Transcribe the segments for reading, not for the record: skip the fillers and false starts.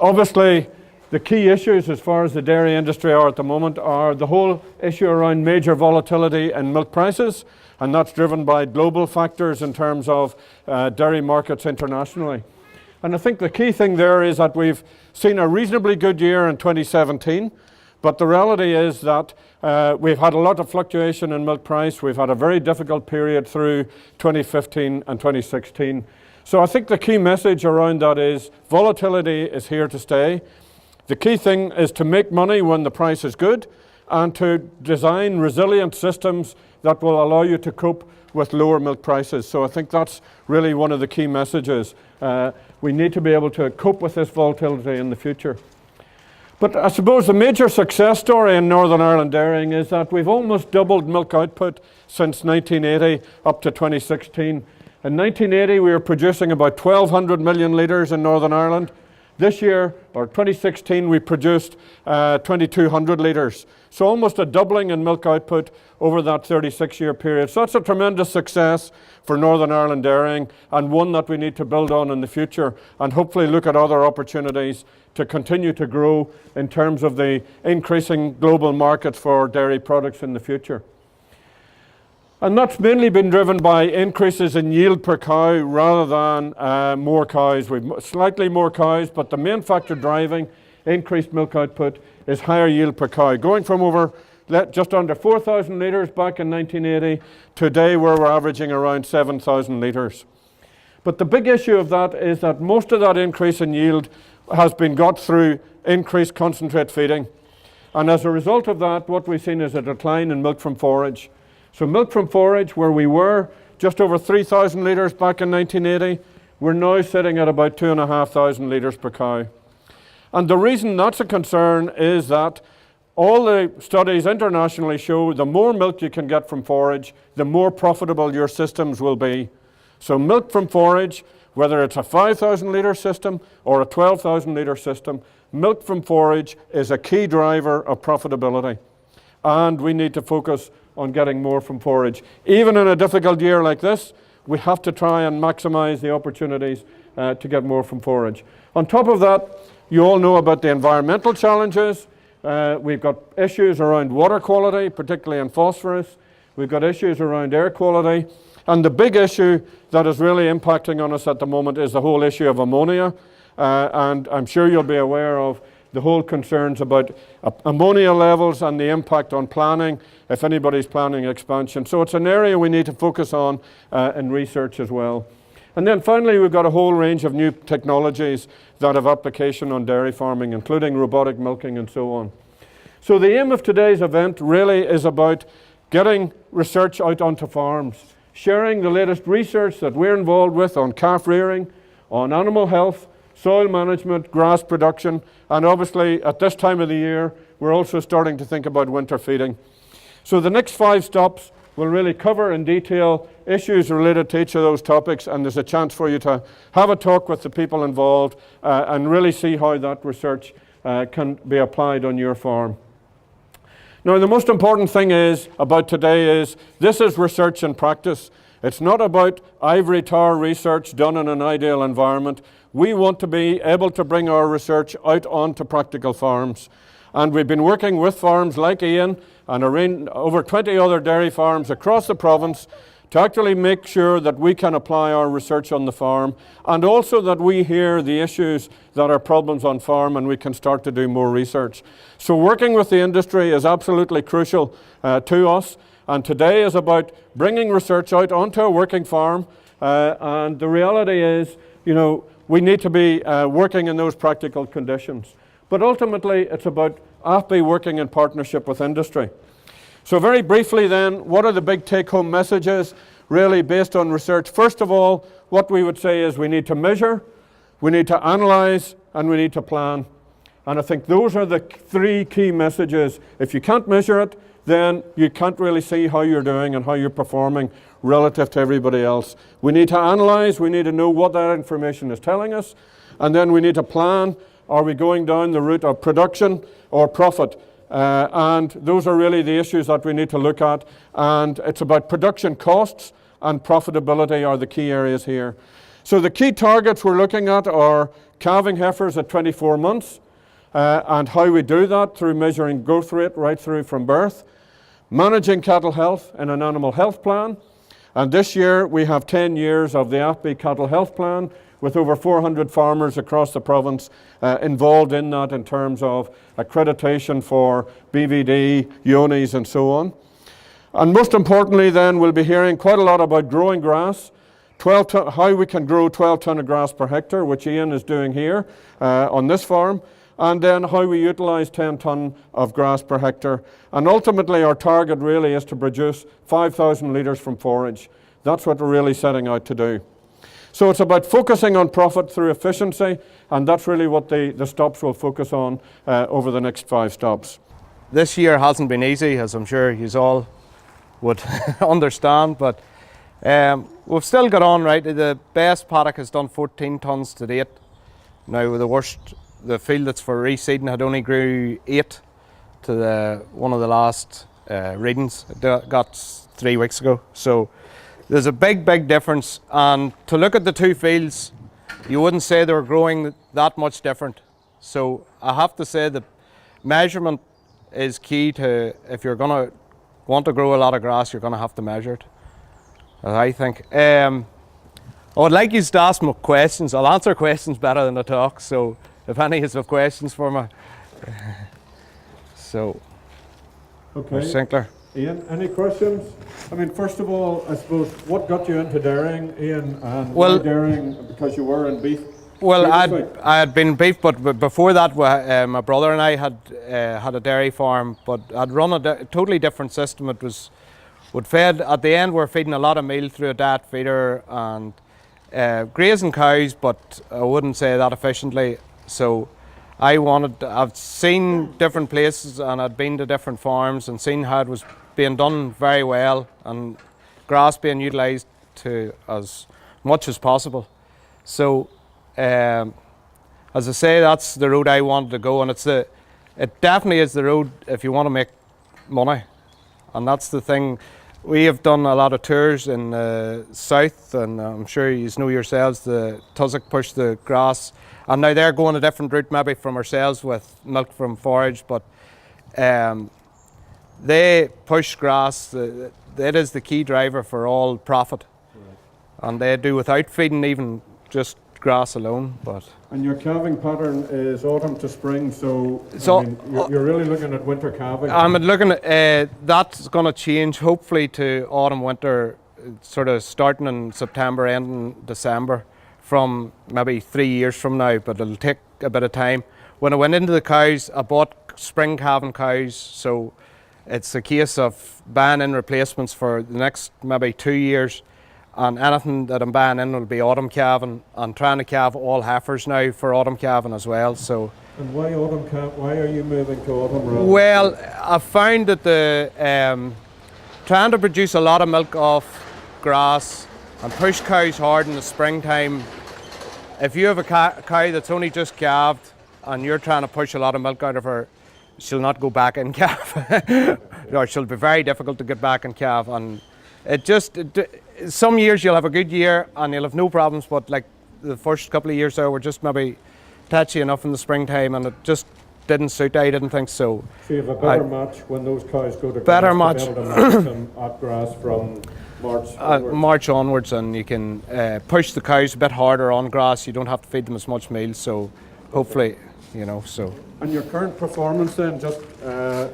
Obviously, the key issues as far as the dairy industry are at the moment are the whole issue around major volatility in milk prices, and that's driven by global factors in terms of dairy markets internationally. And I think the key thing there is that we've seen a reasonably good year in 2017, but the reality is that we've had a lot of fluctuation in milk price. We've had a very difficult period through 2015 and 2016. So I think the key message around that is volatility is here to stay. The key thing is to make money when the price is good and to design resilient systems that will allow you to cope with lower milk prices. So I think that's really one of the key messages. We need to be able to cope with this volatility in the future. But I suppose the major success story in Northern Ireland dairying is that we've almost doubled milk output since 1980 up to 2016. In 1980, we were producing about 1,200 million litres in Northern Ireland. This year, or 2016, we produced 2,200 litres. So almost a doubling in milk output over that 36-year period. So that's a tremendous success for Northern Ireland dairying, and one that we need to build on in the future and hopefully look at other opportunities to continue to grow in terms of the increasing global market for dairy products in the future. And that's mainly been driven by increases in yield per cow rather than more cows. We've slightly more cows, but the main factor driving increased milk output is higher yield per cow. Going from over just under 4,000 litres back in 1980, today where we're averaging around 7,000 litres. But the big issue of that is that most of that increase in yield has been got through increased concentrate feeding. And as a result of that, what we've seen is a decline in milk from forage. So milk from forage, where we were just over 3,000 litres back in 1980, we're now sitting at about 2,500 litres per cow. And the reason that's a concern is that all the studies internationally show the more milk you can get from forage, the more profitable your systems will be. So milk from forage, whether it's a 5,000 litre system or a 12,000 litre system, milk from forage is a key driver of profitability. And we need to focus on getting more from forage. Even in a difficult year like this, we have to try and maximize the opportunities to get more from forage. On top of that, you all know about the environmental challenges. We've got issues around water quality, particularly in phosphorus. We've got issues around air quality. And the big issue that is really impacting on us at the moment is the whole issue of ammonia. And I'm sure you'll be aware of the whole concerns about ammonia levels and the impact on planning, if anybody's planning expansion. So it's an area we need to focus on in research as well. And then finally, we've got a whole range of new technologies that have application on dairy farming, including robotic milking and so on. So the aim of today's event really is about getting research out onto farms, sharing the latest research that we're involved with on calf rearing, on animal health, soil management, grass production, and obviously at this time of the year, we're also starting to think about winter feeding. So the next 5 stops will really cover in detail issues related to each of those topics, and there's a chance for you to have a talk with the people involved and really see how that research can be applied on your farm. Now, the most important thing about today is this is research and practice. It's not about ivory tower research done in an ideal environment. We want to be able to bring our research out onto practical farms. And we've been working with farms like Ian and over 20 other dairy farms across the province to actually make sure that we can apply our research on the farm, and also that we hear the issues that are problems on farm and we can start to do more research. So working with the industry is absolutely crucial to us, and today is about bringing research out onto a working farm, and the reality is, we need to be working in those practical conditions. But ultimately, it's about AFBI working in partnership with industry. So very briefly then, what are the big take-home messages really based on research? First of all, what we would say is we need to measure, we need to analyse, and we need to plan. And I think those are the 3 key messages. If you can't measure it, then you can't really see how you're doing and how you're performing relative to everybody else. We need to analyse, we need to know what that information is telling us, and then we need to plan. Are we going down the route of production or profit? And those are really the issues that we need to look at. And it's about production costs and profitability are the key areas here. So the key targets we're looking at are calving heifers at 24 months, and how we do that through measuring growth rate right through from birth, managing cattle health in an animal health plan, and this year we have 10 years of the AFB Cattle Health Plan with over 400 farmers across the province involved in that in terms of accreditation for BVD, UNIs and so on. And most importantly then, we'll be hearing quite a lot about growing grass, how we can grow 12 tonne of grass per hectare, which Ian is doing here on this farm, and then how we utilise 10 tonne of grass per hectare. And ultimately our target really is to produce 5,000 litres from forage. That's what we're really setting out to do. So it's about focusing on profit through efficiency, and that's really what the stops will focus on over the next 5 stops. This year hasn't been easy, as I'm sure you all would understand, but we've still got on right. The best paddock has done 14 tonnes to date. Now the field that's for reseeding had only grew 8 to one of the last readings. It got 3 weeks ago. So there's a big difference, and to look at the two fields, you wouldn't say they were growing that much different. So I have to say that measurement is key to, if you're going to want to grow a lot of grass, you're going to have to measure it, I think. I would like you to ask me questions. I'll answer questions better than I talk, so if any of you have questions for me. So, okay. Sinclair. Ian, any questions? I mean, first of all, I suppose, what got you into dairying, Ian, and why dairying? Because you were in beef. Well, I had been beef, but before that, my brother and I had a dairy farm, but I'd run a totally different system. It was, fed at the end, we're feeding a lot of meal through a diet feeder and grazing cows, but I wouldn't say that efficiently. So I've seen different places and I'd been to different farms and seen how it was being done very well and grass being utilised to as much as possible. So as I say, that's the road I wanted to go, and it definitely is the road if you want to make money. And that's the thing. We have done a lot of tours in the south, and I'm sure you know yourselves, the tussock push the grass, and now they're going a different route maybe from ourselves with milk from forage, but they push grass. That is the key driver for all profit. Right. And they do without feeding even just grass alone. And your calving pattern is autumn to spring, so I mean, you're really looking at winter calving. I'm looking at that's going to change hopefully to autumn winter, sort of starting in September, ending December, from maybe 3 years from now, but it'll take a bit of time. When I went into the cows, I bought spring calving cows, so it's a case of buying in replacements for the next maybe 2 years. And anything that I'm buying in will be autumn calving. I'm trying to calve all heifers now for autumn calving as well. So. And why autumn calf? Why are you moving to autumn? Well, I found that trying to produce a lot of milk off grass and push cows hard in the springtime. If you have a cow that's only just calved and you're trying to push a lot of milk out of her, she'll not go back in calf. Or she'll be very difficult to get back in calf. And some years you'll have a good year and you'll have no problems, but like the first couple of years there were just maybe touchy enough in the springtime, and it just didn't suit. I didn't think so. So you have a better match when those cows go to grass. Better match. To be able to match them at grass from March onwards. March onwards, and you can push the cows a bit harder on grass. You don't have to feed them as much meal, so hopefully, so. And your current performance then, just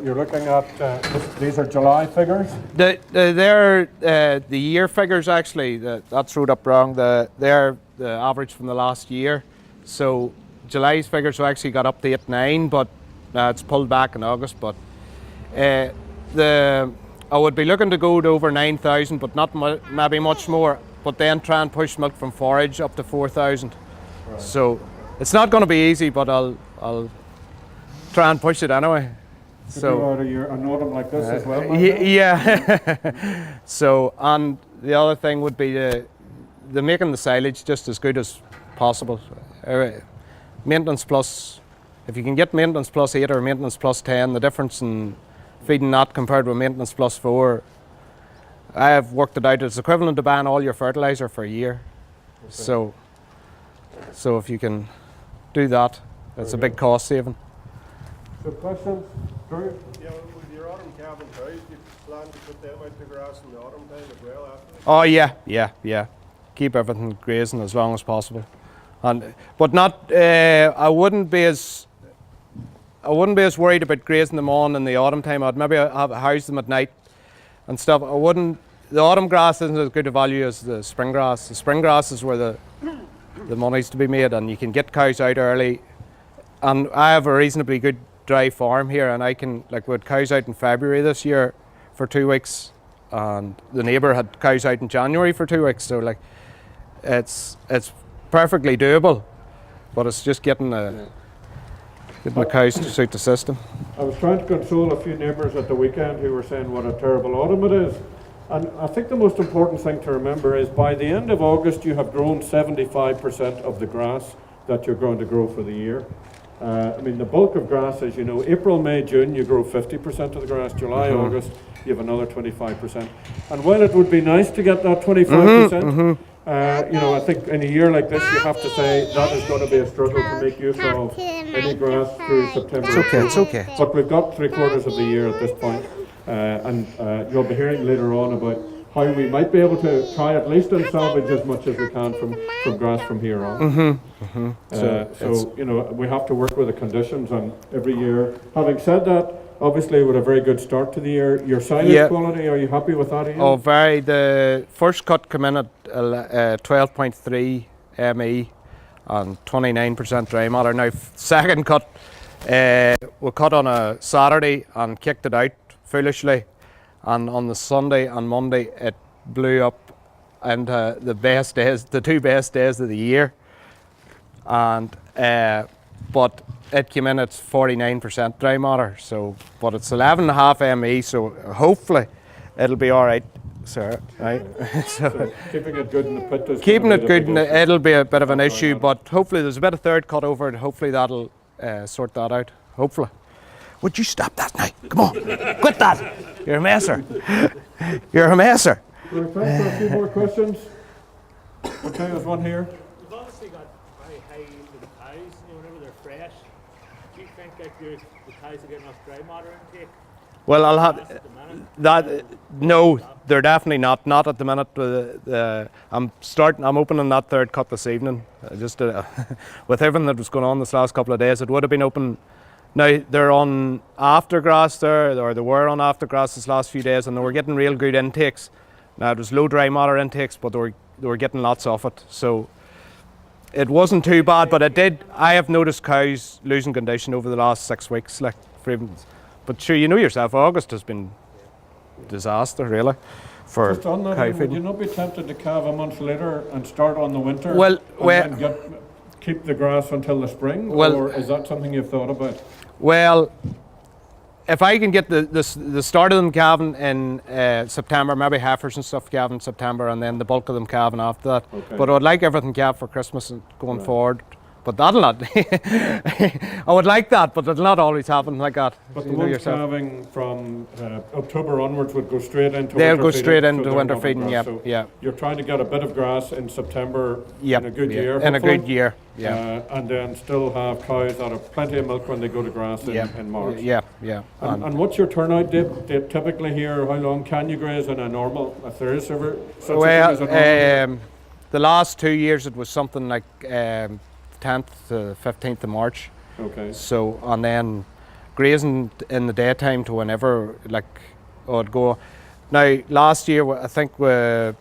you're looking at, these are July figures? They're the year figures actually, that's wrote up wrong. They're the average from the last year. So July's figures have actually got up to 8-9, but it's pulled back in August. But I would be looking to go to over 9,000, but not maybe much more. But then try and push milk from forage up to 4,000. Right. So it's not going to be easy, but I'll try and push it anyway. So an autumn like this as well. Yeah. So, and the other thing would be the making the silage just as good as possible. Maintenance plus, if you can get maintenance plus 8 or maintenance plus 10, the difference in feeding that compared with maintenance plus 4, I have worked it out. It's equivalent to buying all your fertilizer for a year. Okay. So if you can do that. It's a big cost saving. So questions? Drew? Yeah, with your autumn calving cows, do you plan to put them out to grass in the autumn time as well after? Oh yeah. Keep everything grazing as long as possible, but not. I wouldn't be as worried about grazing them on in the autumn time. I'd maybe house them at night and stuff. I wouldn't. The autumn grass isn't as good a value as the spring grass. The spring grass is where the money's to be made, and you can get cows out early. And I have a reasonably good dry farm here, and I can, like, we had cows out in February this year for 2 weeks, and the neighbour had cows out in January for 2 weeks. So like, it's perfectly doable, but it's just getting the cows to suit the system. I was trying to console a few neighbours at the weekend who were saying what a terrible autumn it is. And I think the most important thing to remember is by the end of August you have grown 75% of the grass that you're going to grow for the year. I mean, the bulk of grass, as you know, April, May, June, you grow 50% of the grass. July, August, you have another 25%. And while it would be nice to get that 25%, you know, I think in a year like this, you have to say that is going to be a struggle to make use of any grass through September. It's okay. But we've got 3/4 of the year at this point, and you'll be hearing later on about how we might be able to try at least and salvage as much as we can from grass from here on. So you know, we have to work with the conditions and every year. Having said that, obviously with a very good start to the year, your silage quality, are you happy with that, Ian? Oh, very. The first cut came in at 12.3 ME and 29% dry matter. Now, second cut, we cut on a Saturday and kicked it out foolishly. And on the Sunday and Monday, it blew up into the best days, the 2 best days of the year. And but it came in at 49% dry matter. So, but it's 11.5 ME. So hopefully, it'll be all right, sir. Right. So keeping it good in the pit is keeping it good, it'll be a bit of an issue. But hopefully, there's a bit of third cut over it. Hopefully, that'll sort that out. Hopefully. Would you stop that now? Come on, quit that. You're a messer. You're a messer. Time for a few more questions. Okay, there's one here. You've obviously got very high yield of cows, you know, whenever they're fresh. Do you think that the cows will get enough dry matter intake? Well, I'll have that. No, they're definitely not. Not at the minute. I'm opening that third cut this evening. Just with everything that was going on this last couple of days, it would have been open. Now they're on aftergrass there, or they were on aftergrass this last few days, and they were getting real good intakes. Now it was low dry matter intakes, but they were getting lots of it. So it wasn't too bad, but I have noticed cows losing condition over the last 6 weeks, like for even. But sure, you know yourself, August has been disaster really for Just on that, cow would feeding. you not be tempted to calve a month later and start on the winter? Well, and then keep the grass until the spring, or is that something you've thought about? Well, if I can get the start of them calving in September, maybe heifers and stuff calving in September, and then the bulk of them calving after that. Okay. But I would like everything calved for Christmas and going forward. But that'll not. I would like that, but it'll not always happen like that. But the You know ones yourself. calving from October onwards would go straight into They'll winter go feeding, straight so into they're winter not feeding, grass. yep, So yeah. You're trying to get a bit of grass in September Yep, in a good yeah, year. in a hopefully. good year, yeah. And then still have cows that have plenty of milk when they go to grass in March. Yeah. And what's your turnout date typically here? How long can you graze in a normal, if there is ever such a thing as a normal? The last 2 years it was something like 10th to 15th of March. Okay. So, and then grazing in the daytime to whenever, like, I'd go. Now, last year, I think we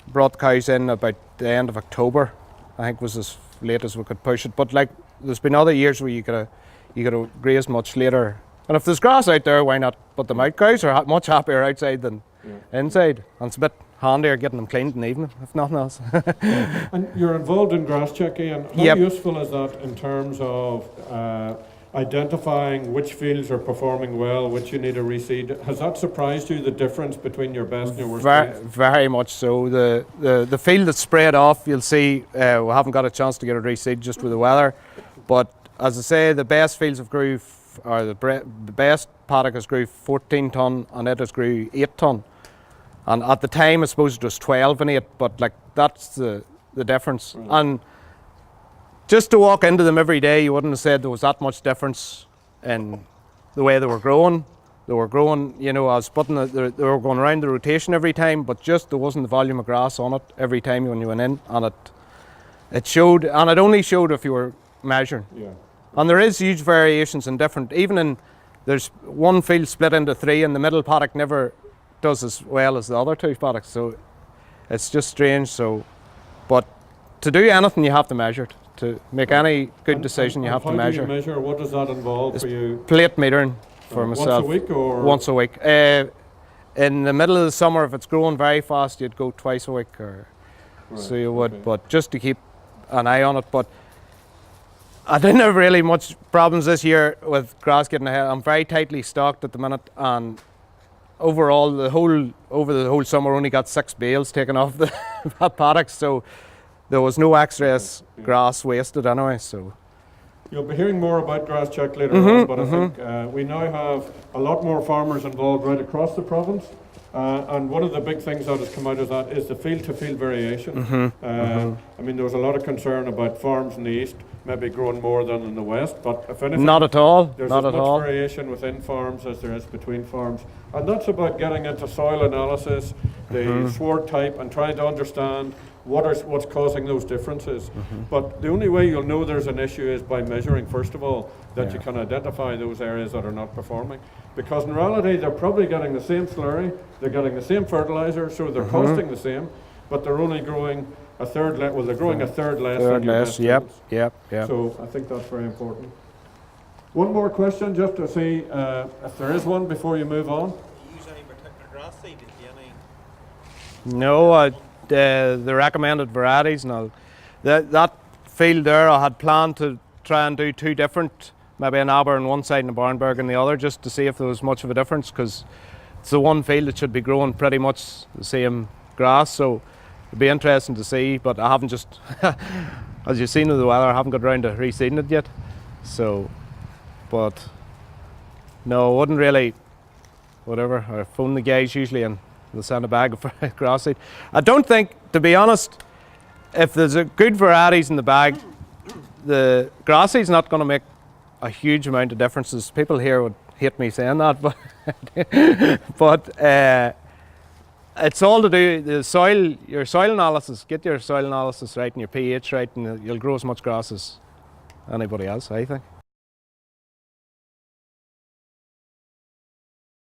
brought cows in about the end of October. I think was as late as we could push it. But like, there's been other years where you gotta graze much later. And if there's grass out there, why not put them out? Cows are much happier outside than inside. And it's a bit handier getting them cleaned in the evening, if nothing else. And you're involved in grass checking, and how useful is that in terms of identifying which fields are performing well, which you need to reseed? Has that surprised you, the difference between your best and your worst fields? Very much so. The field that's sprayed off, you'll see, we haven't got a chance to get it reseeded just with the weather. But as I say, the best fields have grew, the best paddock has grew 14 tonne, and it has grew 8 tonne. And at the time, I suppose it was 12 and 8, but like that's the difference. Right. And just to walk into them every day, you wouldn't have said there was that much difference in the way they were growing. They were growing, you know, I was putting they were going around the rotation every time, but just there wasn't the volume of grass on it every time when you went in, and it showed, and it only showed if you were measuring. Yeah. And there is huge variations in different, even in, there's one field split into 3 and the middle paddock never does as well as the other 2 paddocks, so it's just strange. So, but to do anything you have to measure it. To make any good decision you have to measure. How do you measure? What does that involve for you? Plate metering for myself. Once a week or? Once a week. In the middle of the summer, if it's growing very fast, you'd go twice a week, or Right, so you would. okay. But just to keep an eye on it. But I didn't have really much problems this year with grass getting ahead. I'm very tightly stocked at the minute, and overall, over the whole summer, only got 6 bales taken off the that paddock. So there was no excess grass wasted anyway. So. You'll be hearing more about grass check later on, but I think we now have a lot more farmers involved right across the province. And one of the big things that has come out of that is the field-to-field variation. I mean, there was a lot of concern about farms in the east maybe growing more than in the west, but if anything, Not at all. there's Not as at much all. variation within farms as there is between farms. And that's about getting into soil analysis, the sward type, and trying to understand what's causing those differences. But the only way you'll know there's an issue is by measuring, first of all, that you can identify those areas that are not performing. Because in reality, they're probably getting the same slurry, they're getting the same fertilizer, so they're costing the same, but they're only growing a third less. Well, they're growing a third less. than your best Yep. fields. Yep. So I think that's very important. One more question, just to see if there is one before you move on. Do you use any particular grass seed? Do you any? No, the recommended varieties. No, that field there, I had planned to try and do 2 different, maybe an Aber on one side and a Barnberg on the other, just to see if there was much of a difference, because it's the one field that should be growing pretty much the same grass. So it'd be interesting to see, but I haven't just, as you've seen with the weather, I haven't got around to reseeding it yet. So, but no, I wouldn't really, whatever, I phone the guys usually and they'll send a bag of grass seed. I don't think, to be honest, if there's a good varieties in the bag, the grass seed's not going to make a huge amount of differences. People here would hate me saying that, but it's all to do the soil, your soil analysis. Get your soil analysis right and your pH right, and you'll grow as much grass as anybody else, I think.